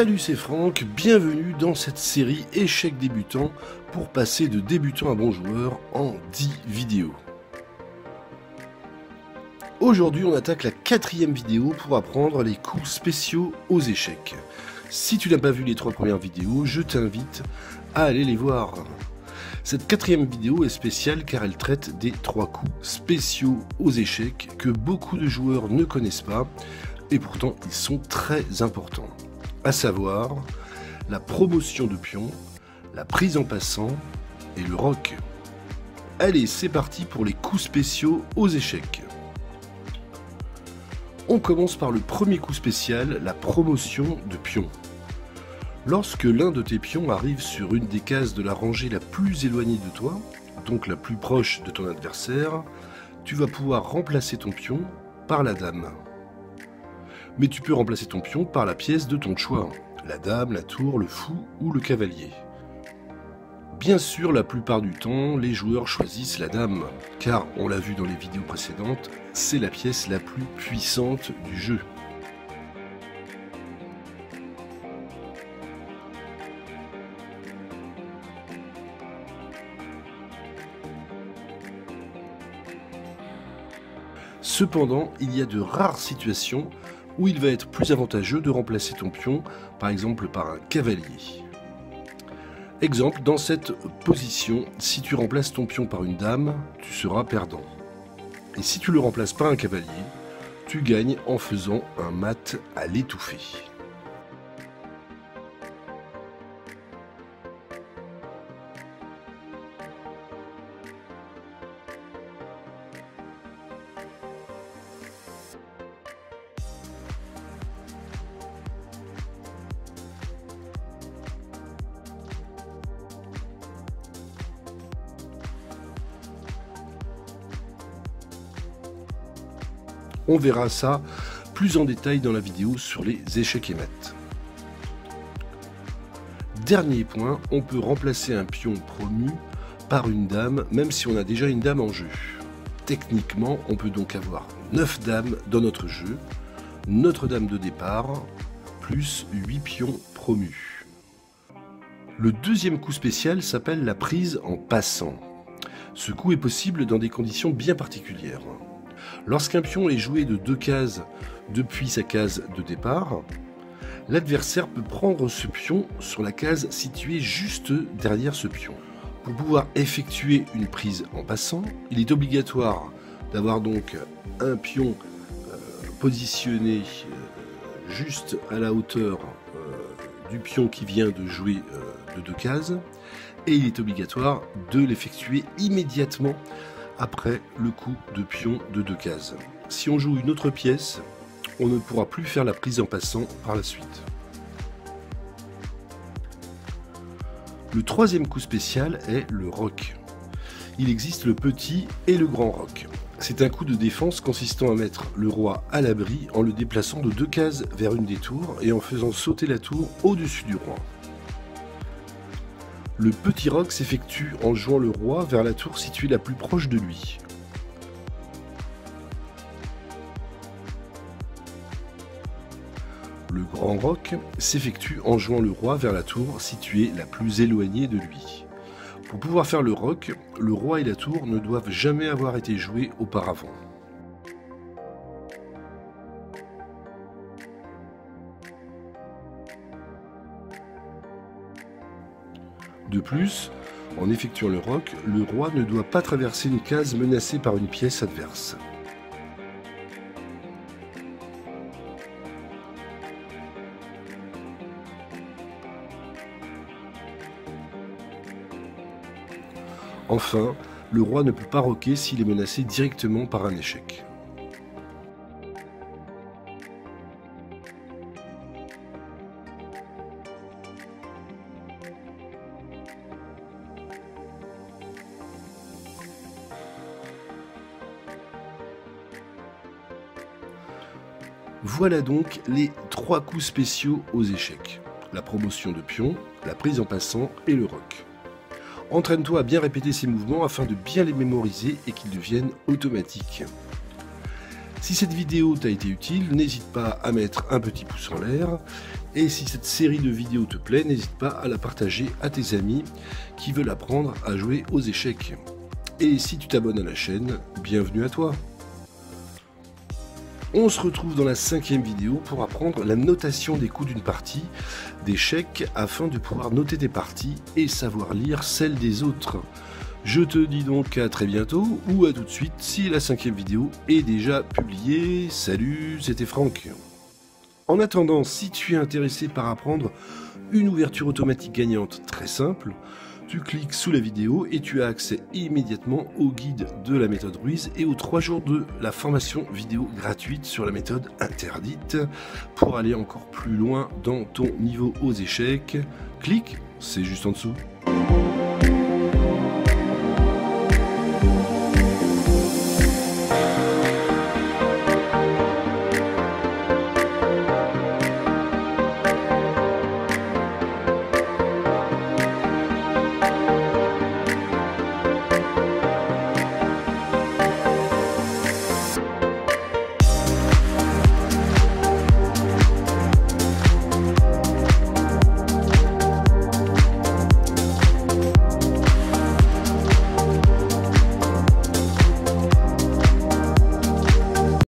Salut, c'est Franck, bienvenue dans cette série Échecs débutants pour passer de débutant à bon joueur en 10 vidéos. Aujourd'hui, on attaque la 4e vidéo pour apprendre les coups spéciaux aux échecs. Si tu n'as pas vu les 3 premières vidéos, je t'invite à aller les voir. Cette 4e vidéo est spéciale car elle traite des 3 coups spéciaux aux échecs que beaucoup de joueurs ne connaissent pas et pourtant ils sont très importants. À savoir la promotion de pion, la prise en passant et le rock. Allez, c'est parti pour les coups spéciaux aux échecs. On commence par le premier coup spécial, la promotion de pion. Lorsque l'un de tes pions arrive sur une des cases de la rangée la plus éloignée de toi, donc la plus proche de ton adversaire, tu vas pouvoir remplacer ton pion par la dame. Mais tu peux remplacer ton pion par la pièce de ton choix, la dame, la tour, le fou ou le cavalier. Bien sûr, la plupart du temps, les joueurs choisissent la dame, car on l'a vu dans les vidéos précédentes, c'est la pièce la plus puissante du jeu. Cependant, il y a de rares situations où il va être plus avantageux de remplacer ton pion, par exemple par un cavalier. Exemple, dans cette position, si tu remplaces ton pion par une dame, tu seras perdant. Et si tu le remplaces par un cavalier, tu gagnes en faisant un mat à l'étouffer. On verra ça plus en détail dans la vidéo sur les échecs et maths. Dernier point, on peut remplacer un pion promu par une dame, même si on a déjà une dame en jeu. Techniquement, on peut donc avoir 9 dames dans notre jeu, notre dame de départ, plus 8 pions promus. Le deuxième coup spécial s'appelle la prise en passant. Ce coup est possible dans des conditions bien particulières. Lorsqu'un pion est joué de 2 cases depuis sa case de départ, l'adversaire peut prendre ce pion sur la case située juste derrière ce pion. Pour pouvoir effectuer une prise en passant, il est obligatoire d'avoir donc un pion positionné juste à la hauteur du pion qui vient de jouer de 2 cases, et il est obligatoire de l'effectuer immédiatement après le coup de pion de 2 cases. Si on joue une autre pièce, on ne pourra plus faire la prise en passant par la suite. Le troisième coup spécial est le rock. Il existe le petit et le grand rock. C'est un coup de défense consistant à mettre le roi à l'abri en le déplaçant de 2 cases vers une des tours et en faisant sauter la tour au-dessus du roi. Le petit rock s'effectue en jouant le roi vers la tour située la plus proche de lui. Le grand rock s'effectue en jouant le roi vers la tour située la plus éloignée de lui. Pour pouvoir faire le rock, le roi et la tour ne doivent jamais avoir été joués auparavant. De plus, en effectuant le rock, le roi ne doit pas traverser une case menacée par une pièce adverse. Enfin, le roi ne peut pas roquer s'il est menacé directement par un échec. Voilà donc les 3 coups spéciaux aux échecs. La promotion de pion, la prise en passant et le rock. Entraîne-toi à bien répéter ces mouvements afin de bien les mémoriser et qu'ils deviennent automatiques. Si cette vidéo t'a été utile, n'hésite pas à mettre un petit pouce en l'air. Et si cette série de vidéos te plaît, n'hésite pas à la partager à tes amis qui veulent apprendre à jouer aux échecs. Et si tu t'abonnes à la chaîne, bienvenue à toi. On se retrouve dans la 5e vidéo pour apprendre la notation des coups d'une partie d'échecs afin de pouvoir noter tes parties et savoir lire celles des autres. Je te dis donc à très bientôt ou à tout de suite si la 5e vidéo est déjà publiée. Salut, c'était Franck. En attendant, si tu es intéressé par apprendre une ouverture automatique gagnante très simple, tu cliques sous la vidéo et tu as accès immédiatement au guide de la méthode Ruiz et aux 3 jours de la formation vidéo gratuite sur la méthode interdite pour aller encore plus loin dans ton niveau aux échecs. Clique, c'est juste en dessous.